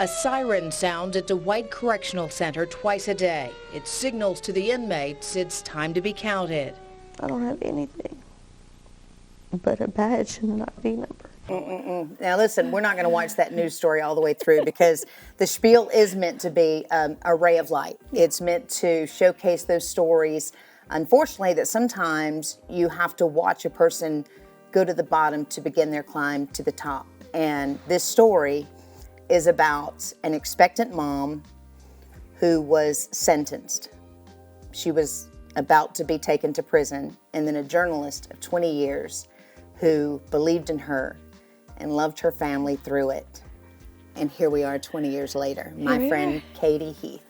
A siren sounds at Dwight Correctional Center twice a day. It signals to the inmates it's time to be counted. I don't have anything but a badge and an ID number. Now listen, we're not going to watch that news story all the way through because the Spiel is meant to be a ray of light. It's meant to showcase those stories, unfortunately, that sometimes you have to watch a person go to the bottom to begin their climb to the top. And this story is about an expectant mom who was sentenced. She was about to be taken to prison, and then a journalist of 20 years who believed in her and loved her family through it. And here we are 20 years later. My friend Katie Heath.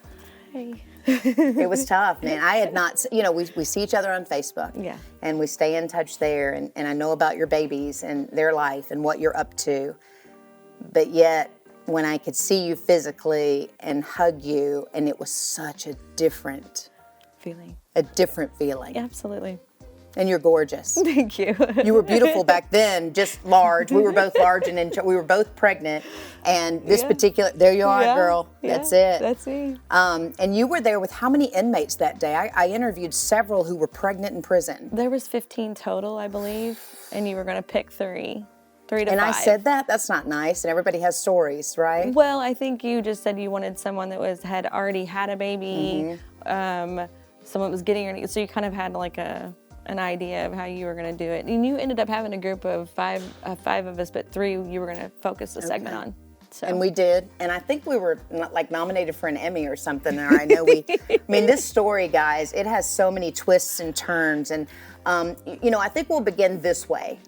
Hey. It was tough, man. I had not, we see each other on Facebook. Yeah. And we stay in touch there, and I know about your babies and their life and what you're up to. But yet, when I could see you physically and hug you, and it was such a different feeling. Absolutely. And you're gorgeous. Thank you. You were beautiful back then, just large. We were both large, and we were both pregnant. And this particular, there you are, girl. That's it. That's me. And you were there with how many inmates that day? I interviewed several who were pregnant in prison. There was 15 total, I believe, and you were going to pick three to and 5. I said that? That's not nice. And everybody has stories, right? Well, I think you just said you wanted someone that had already had a baby, someone was getting ready, so you kind of had like an idea of how you were going to do it. And you ended up having a group of five of us, but 3 you were going to focus the segment on. So. And we did, and I think we were like nominated for an Emmy or something. Or I know this story, guys, it has so many twists and turns. And, I think we'll begin this way.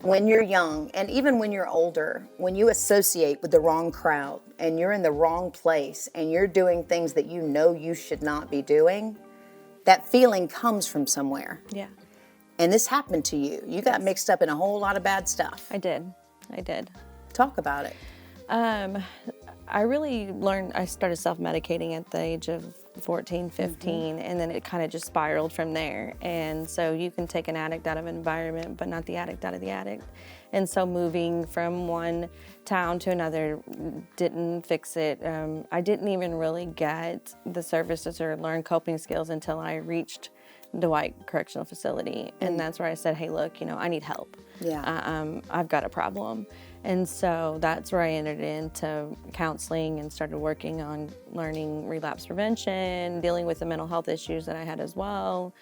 When you're young, and even when you're older, when you associate with the wrong crowd, and you're in the wrong place, and you're doing things that you know you should not be doing, that feeling comes from somewhere. Yeah. And this happened to you. You got mixed up in a whole lot of bad stuff. I did. Talk about it. I really learned, I started self-medicating at the age of 14, 15, and then it kind of just spiraled from there. And so you can take an addict out of an environment, but not the addict out of the addict. And so moving from one town to another didn't fix it. I didn't even really get the services or learn coping skills until I reached Dwight Correctional Facility. And that's where I said, hey, look, I need help. Yeah. I've got a problem. And so that's where I entered into counseling and started working on learning relapse prevention, dealing with the mental health issues that I had as well,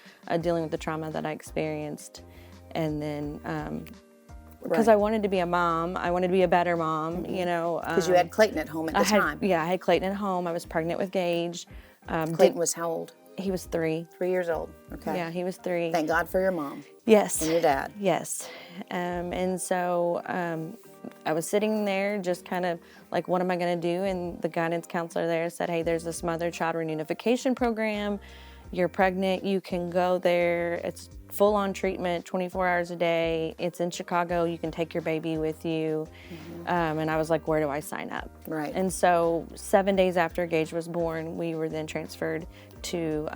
dealing with the trauma that I experienced. And then because I wanted to be a mom, I wanted to be a better mom, Because you had Clayton at home at the time. Yeah, I had Clayton at home. I was pregnant with Gage. Clayton was how old? He was 3. 3 years old. Okay. Yeah, he was 3. Thank God for your mom. Yes. And your dad. Yes. And so I was sitting there just kind of like, what am I going to do? And the guidance counselor there said, hey, there's this mother-child reunification program. You're pregnant. You can go there. It's full-on treatment, 24 hours a day. It's in Chicago. You can take your baby with you. And I was like, where do I sign up? Right. And so 7 days after Gage was born, we were then transferred to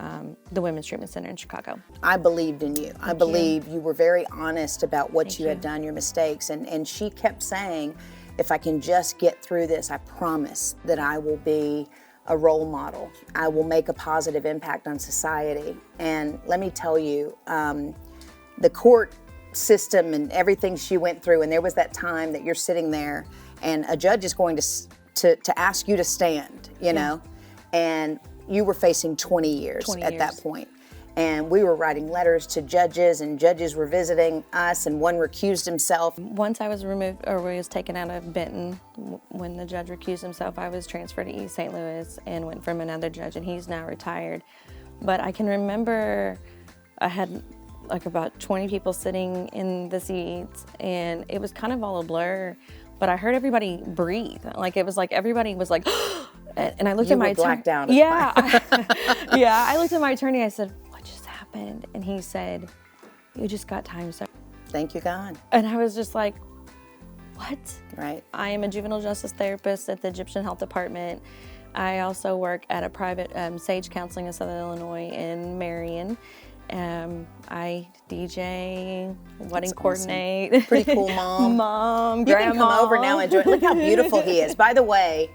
the Women's Treatment Center in Chicago. I believed in you. I believe you were very honest about what you had done, your mistakes. And she kept saying, if I can just get through this, I promise that I will be a role model. I will make a positive impact on society. And let me tell you, the court system and everything she went through, and there was that time that you're sitting there and a judge is going to ask you to stand, know, and you were facing 20 years at that point. And we were writing letters to judges, and judges were visiting us, and one recused himself. Once I was removed, or was taken out of Benton, when the judge recused himself, I was transferred to East St. Louis and went from another judge, and he's now retired. But I can remember I had like about 20 people sitting in the seats, and it was kind of all a blur, but I heard everybody breathe. Like, it was like everybody was like, and I looked at my attorney. Blacked out. Yeah. Yeah, I looked at my attorney, I said, what just happened? And he said, you just got time served. Thank you, God. And I was just like, what? Right. I am a juvenile justice therapist at the Egyptian Health Department. I also work at a private Sage Counseling in Southern Illinois in Marion. I DJ, wedding That's coordinate. awesome. Pretty cool mom. Mom, You grandma. can come over now and enjoy it. Look how beautiful he is. By the way,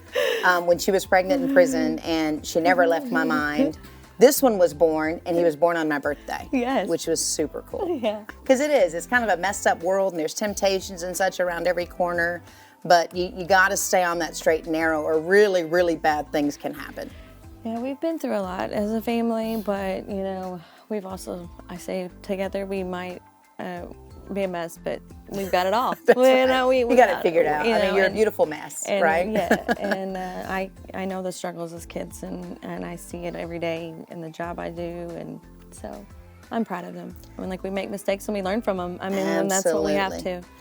when she was pregnant in prison, and she never left my mind, this one was born, and he was born on my birthday. Yes. Which was super cool. Yeah. Because it is. It's kind of a messed up world, and there's temptations and such around every corner. But you got to stay on that straight and narrow, or really, really bad things can happen. Yeah, we've been through a lot as a family, but you know, we've also, I say together we might be a mess, but we've got it all. That's You right. know, we got it figured out. you I mean, know, you're a and- beautiful mess, and, right? Yeah, and I know the struggles as kids, and I see it every day in the job I do, and so I'm proud of them. I mean, like, we make mistakes and we learn from them. I mean, and that's what we have Absolutely. to.